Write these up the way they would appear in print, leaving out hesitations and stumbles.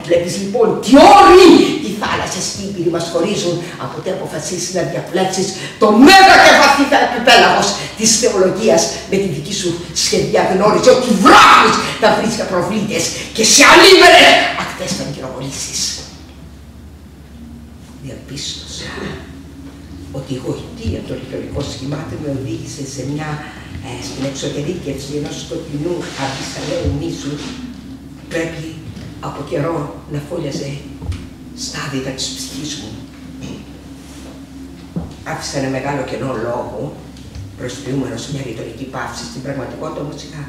Βλέπεις λοιπόν τι όροι οι θάλασσες Ήπειροι μας χωρίζουν από ποτέ αποφασίσεις να διαπλέψεις το μέγα και βαθύ επιπέλαγος της θεολογίας με τη δική σου σχεδιά γνώριζε ότι βράχεις τα βρίσκα προβλήτες και σε αλίμερες ακτές θα πυροβολήσεις. Διαπίστωσα ότι η γοητεία των ρητορικών σχημάτων με οδήγησε στην εξωτερήκευση ενός σκοτεινού αμπισαλαίου μίσου. Πρέπει από καιρό να φόλιαζε στα άδυτα της ψυχής μου. Άφησα ένα μεγάλο κενό λόγο, προσποιούμενος μια ρητορική παύση. Στην πραγματικότητα όμως είχα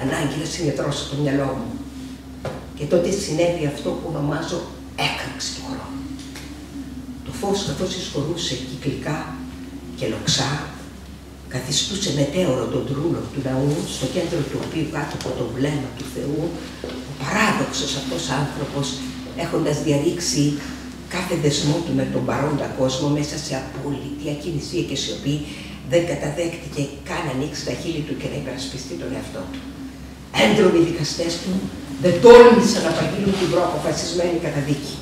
ανάγκη να συγκεντρώσω το μυαλό μου. Και τότε συνέβη αυτό που ονομάζω έκρηξη του χρόνου. Το φως καθώς εισχωρούσε κυκλικά και λοξά, καθιστούσε μετέωρο τον τρούλο του ναού, στο κέντρο του οποίου κάτω από το βλέμμα του Θεού, ο παράδοξος αυτός άνθρωπος, έχοντας διαρρήξει κάθε δεσμό του με τον παρόντα κόσμο μέσα σε απόλυτη ακινησία και σιωπή, δεν καταδέχτηκε καν να ανοίξει τα χείλη του και να υπερασπιστεί τον εαυτό του. Έντρομοι δικαστές του δεν τόλμησαν να απαγγείλουν την προαποφασισμένη καταδίκη.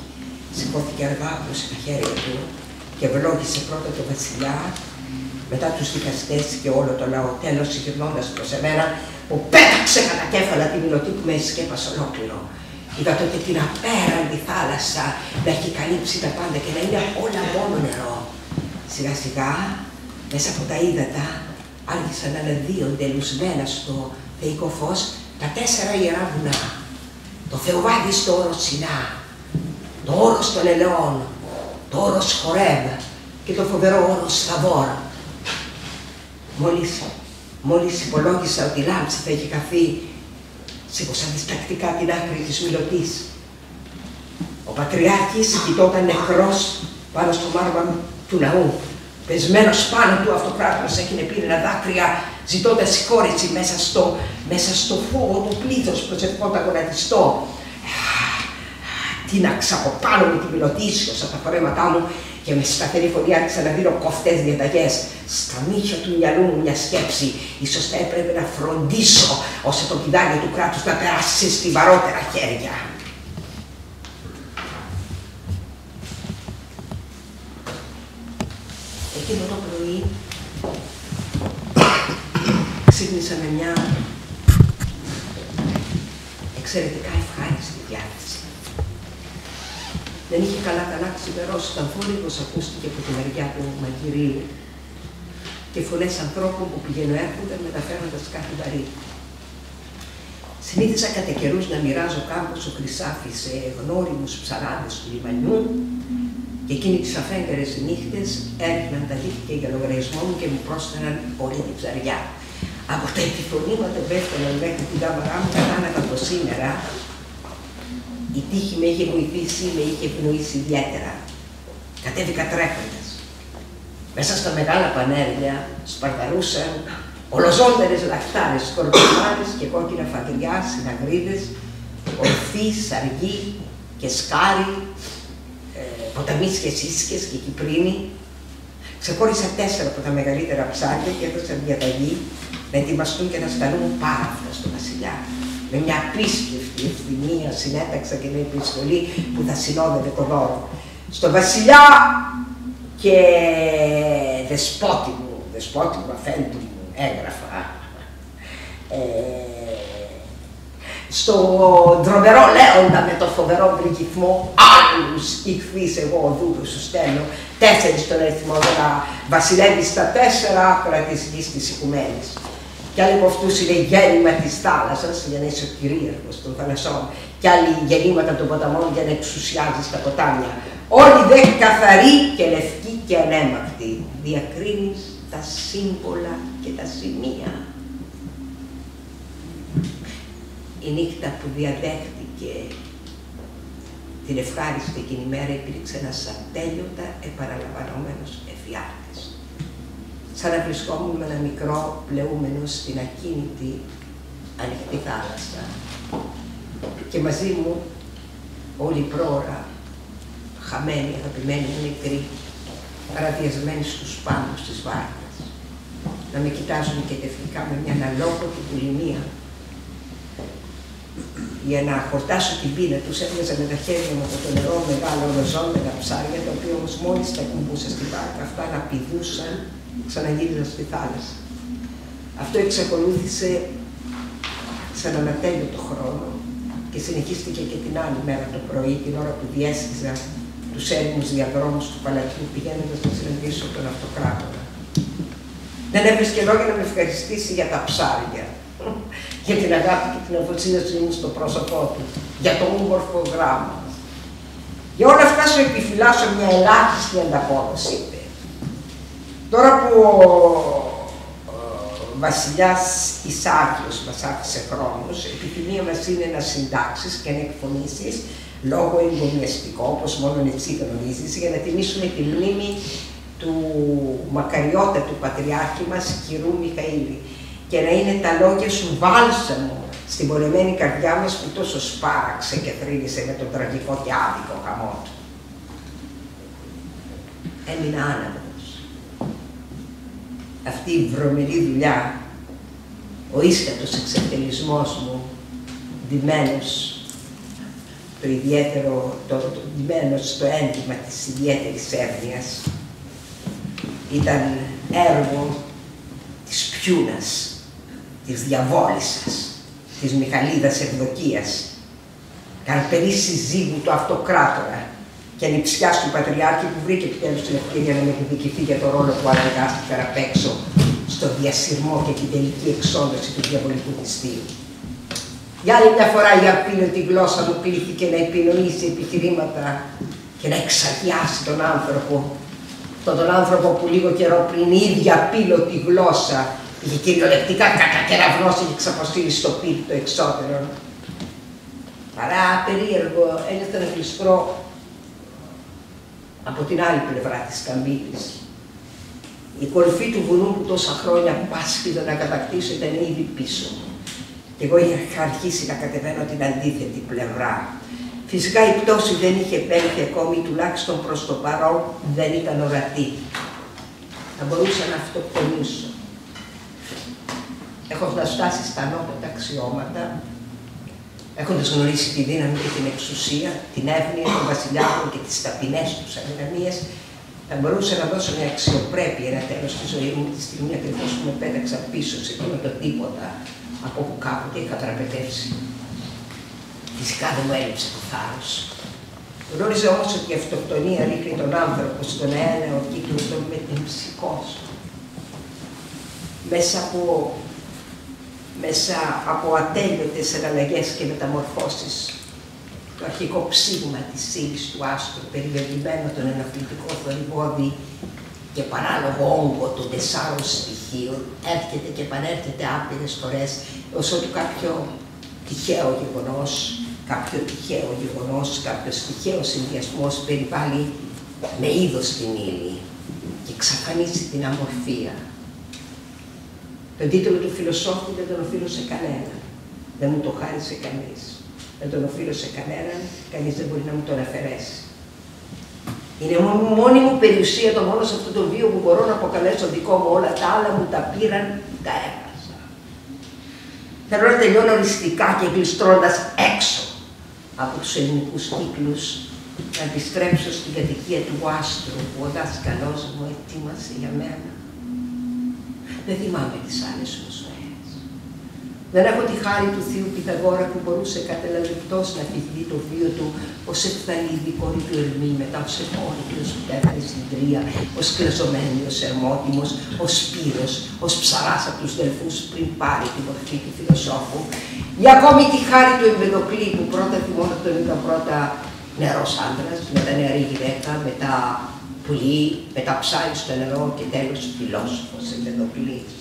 Σηκώθηκε αργά από τα χέρια του και ευλόγησε πρώτα τον βασιλιά, μετά τους δικαστές και όλο το λαό, τέλος γυρνώντας προς εμένα, που πέταξε κατά κέφαλα τη μηλωτή που με σκέπασε ολόκληρο. Είδα τότε την απέραντη θάλασσα να έχει καλύψει τα πάντα και να είναι όλα μόνο νερό. Σιγά σιγά, μέσα από τα ύδατα, άρχισαν να αναδύονται λουσμένα στο θεϊκό φως τα 4 ιερά βουνά. Το θεοβάδιστο όρος Σινά, το όρος των ελαιών, το όρος Χορέμ και το φοβερό όρος Θαβόρ. Μόλις υπολόγισα ότι η λάμψη θα έχει χαθεί, σήκωσα διστακτικά την άκρη της μηλωτής. Ο Πατριάρχης κοιτόταν νεκρός πάνω στο μάρμαρο του ναού. Πεσμένος πάνω του αυτοκράτορας έκανε πύρινα δάκρυα, ζητώντας συγχώρεση μέσα στο φόβο του πλήθος προσευχόταν γονατιστό. Τίναξα από πάνω με τη μηλωτή, σιώσα τα φορέματά μου και με σταθερή φωνή άρχισα να δίνω κοφτές διαταγές. Στα μύχια του μυαλού μου μια σκέψη. Ίσως θα έπρεπε να φροντίσω ώστε το πηδάλιο του κράτους να περάσει σε στιβαρότερα χέρια. Εκείνο το πρωί ξύπνησα με μια εξαιρετικά ευχάριστη διάθεση. Δεν είχε καλά ξημερώσει όταν θόρυβος ακούστηκε από τη μεριά του μαγειρίου και φωνές ανθρώπων που πηγαίνουν έρχονταν μεταφέροντας κάτι βαρύ. Συνήθισα κατά καιρούς να μοιράζω κάμποσο χρυσάφι σε γνώριμους ψαράδες του λιμανιού και εκείνοι τις αφέγγαρες νύχτες έριχναν τα δίχτυα για λογαριασμό μου και μου πρόσφεραν όλη την ψαριά. Από τα επιφωνήματα που έφταναν μέχρι την κάμαρά μου κατάλαβα πως σήμερα η τύχη με είχε βοηθήσει, με είχε ευνοήσει ιδιαίτερα. Κατέβηκα τρέχοντας. Μέσα στα μεγάλα πανέρια σπαρταρούσαν ολοζώνταρες λαχτάρες, σκορπιονάρες και κόκκινα φαγριά, συναγρίδες, ορθοί, σαργοί και σκάρι, ποταμίσχες ίσκες και κυπρίνοι. Ξεχώρισα 4 από τα μεγαλύτερα ψάρια και έδωσα διαταγή να ετοιμαστούν και να σταλούν πάρα αυτά στο βασιλιά. Με μια απίστευτη ευθυμία συνέταξα και μια επιστολή που θα συνόδευε το δώρο. Στο βασιλιά και δεσπότη μου, αφέντη μου, έγραφα. Στο δρομερό λέοντα με το φοβερό βρυγυθμό, άλλους ηχθείς εγώ ο δούλος σου στέλνω, 4 στον αριθμό, να βασιλεύει στα 4 άκρα της γης της οικουμένης. Κι άλλοι από αυτούς είναι γέννημα της θάλασσας, για να είσαι ο κυρίαρχος των θαλασσών, κι άλλοι γεννήματα των ποταμών για να εξουσιάζεις τα ποτάμια. Όλοι δε καθαροί και λευκοί και ανέμακτοι, διακρίνεις τα σύμβολα και τα σημεία. Η νύχτα που διαδέχτηκε την ευχάριστη εκείνη μέρα υπήρξε ένας ατέλειωτα επαναλαμβανόμενος εφιάλτης. Σαν να βρισκόμουν με ένα μικρό πλεούμενο στην ακίνητη ανοιχτή θάλασσα και μαζί μου όλη η πρόωρα, χαμένοι, αγαπημένοι μου νεκροί, παραδιασμένοι στους πάνους της βάρκας, να με κοιτάζουν και τεφνικά με μια αναλόγωτη βουλημία. για να χορτάσω την πείνα τους, έβγαζα με τα χέρια μου από το νερό μεγάλα οροζόμενα ψάρια, τα οποία όμως μόλις τα κουμπούσα στην βάρκα, αυτά να πηδούσαν, ξαναγύριζαν στη θάλασσα. Αυτό εξακολούθησε σαν ανατέλειωτο χρόνο και συνεχίστηκε και την άλλη μέρα το πρωί, την ώρα που διέσχιζα τους έρημους διαδρόμους του παλατιού, πηγαίνοντας να συναντήσω τον αυτοκράτορα. Δεν έβρισκε λόγια να με ευχαριστήσει για τα ψάρια, για την αγάπη και την αφοσίωσή μου στο πρόσωπό του, για το όμορφο γράμμα. Για όλα αυτά σου επιφυλάσσω μια ελάχιστη ανταπόδοση, είπε. Τώρα που ο βασιλιάς Ισάκιος μας άφησε χρόνους, επιθυμία μας είναι να συντάξεις και να εκφωνήσεις λόγο εγκομιαστικό, όπως μόνο εσύ γνωρίζεις, για να τιμήσουμε τη μνήμη του μακαριότατου πατριάρχη μας, κυρού Μιχαήλ, και να είναι τα λόγια σου βάλσαμο στην πονεμένη καρδιά μας που τόσο σπάραξε και θρύνησε με τον τραγικό και άδικο χαμό του. Έμεινα άναυδος. Αυτή η βρωμερή δουλειά, ο ίστατος εξευτελισμός μου, ντυμένος στο έντυμα της ιδιαίτερης έρνοιας, ήταν έργο της πιούνας, της διαβόλισσας, της Μιχαλίδας Ευδοκίας, καρπερής συζύγου του αυτοκράτορα και ανιψιάς του πατριάρχη που βρήκε επιτέλους την ευκαιρία να με εκδικηθεί για το ρόλο που αναγκάστηκα να παίξω στο διασυρμό και την τελική εξόντωση του διαβολικού μυστήρου. Για άλλη μια φορά η απείλωτη γλώσσα μου κλήθηκε να επινοήσει επιχειρήματα και να εξαγιάσει τον άνθρωπο. Τον άνθρωπο που λίγο καιρό πριν η ίδια απείλωτη γλώσσα είχε κυριολεκτικά κατακεραυνώσει και ξαποστείλει στο πύρ το εξώτερο. Παρά περίεργο ένιωθα να γλιστρώ από την άλλη πλευρά της καμπύλης. Η κορυφή του βουνού που τόσα χρόνια πάσχιζα να κατακτήσω ήταν ήδη πίσω μου. Και εγώ είχα αρχίσει να κατεβαίνω την αντίθετη πλευρά. Φυσικά η πτώση δεν είχε επέλθει ακόμη, τουλάχιστον προς το παρόν δεν ήταν ορατή. Θα μπορούσα να αυτοκτονήσω. Έχοντας φτάσει στα ανώτατα αξιώματα, έχοντας γνωρίσει τη δύναμη και την εξουσία, την εύνοια των βασιλιάδων και τις ταπεινές τους αδυναμίες, θα μπορούσα να δώσω μια αξιοπρέπεια, ένα τέλος στη ζωή μου, τη στιγμή ακριβώς που με πέταξα πίσω σε εκείνο το τίποτα από όπου κάποτε είχα τραπετεύσει. Φυσικά δεν μου έλειψε το θάρρος. Γνώριζε όμως ότι η αυτοκτονία ρίχνει τον άνθρωπο στον αέναο κύκλο των μετεμψυχώσεων. Μέσα από ατέλειωτες εναλλαγές και μεταμορφώσεις, το αρχικό ψήγμα της ύλης του άστρου, περιβεβλημένο τον ενοχλητικό θορυβόδι και παράλογο όγκο των 4 στοιχείων, έρχεται και επανέρχεται άπειρες φορές, ως ότου κάποιο τυχαίο γεγονός, κάποιος τυχαίος συνδυασμός περιβάλλει με είδος την ύλη και εξαφανίσει την αμορφία. Τον τίτλο του φιλοσόφου δεν τον οφείλω σε κανέναν. Δεν μου το χάρισε κανείς. Δεν τον οφείλω σε κανέναν, κανείς δεν μπορεί να μου τον αφαιρέσει. Είναι μόνη μου περιουσία, το μόνο σε αυτό το βίο που μπορώ να αποκαλέσω δικό μου. Όλα τα άλλα μου τα πήραν, τα έχασα. Θέλω να τελειώνω οριστικά και γλιστρώντας έξω από τους ελληνικούς κύκλους, να επιστρέψω στην κατοικία του άστρου που ο δάσκαλός μου ετοίμασε για μένα. Δεν θυμάμαι τις άλλες μου ζωές. Δεν έχω τη χάρη του θείου Πυθαγόρα που μπορούσε κατελαλεπτός να φυγεί το βίο του ως Ευθαλίδη κόρη του Ερμή, μετά ως Επώνητη, ως Πτέρνη Συντρία, ως Κλαζομένη, ως Ερμότιμος, ως Σπύρος, ως Ψαράς από τους Δελφούς πριν πάρει τη μορφή του φιλοσόφου, ή ακόμη τη χάρη του Εμπεδοκλή που πρώτα θυμόταν ήταν πρώτα νεαρός άντρας, μετά νεαρή γυναίκα, μετά πουλί, μετά ψάρι στο νερό και τέλος φιλόσοφος Εμπεδοκλής.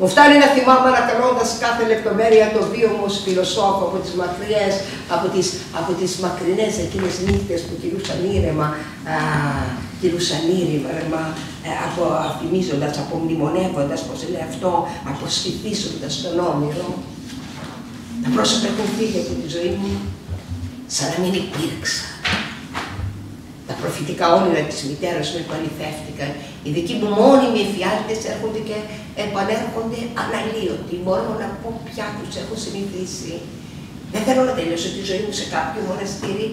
Μου φτάνει να θυμάμαι ανακαλώντας κάθε λεπτομέρεια το βίο μου ως φιλοσόφο από τις μακρινές εκείνες νύχτες που κυλούσαν ήρεμα, αφημίζοντας, απομνημονεύοντας, πώς λέει αυτό, αποσφυθίζοντας τον όνειρο. Τα πρόσωπα έχουν φύγει από τη ζωή μου σαν να μην υπήρξα. Τα προφητικά όνειρα της μητέρας μου επαληθεύτηκαν. Οι δικοί μου μόνιμοι εφιάλτες έρχονται και επανέρχονται αναλύωτοι. Μπορώ να πω πια τους έχω συνηθίσει. Δεν θέλω να τελειώσω τη ζωή μου σε κάποιο μοναστήρι.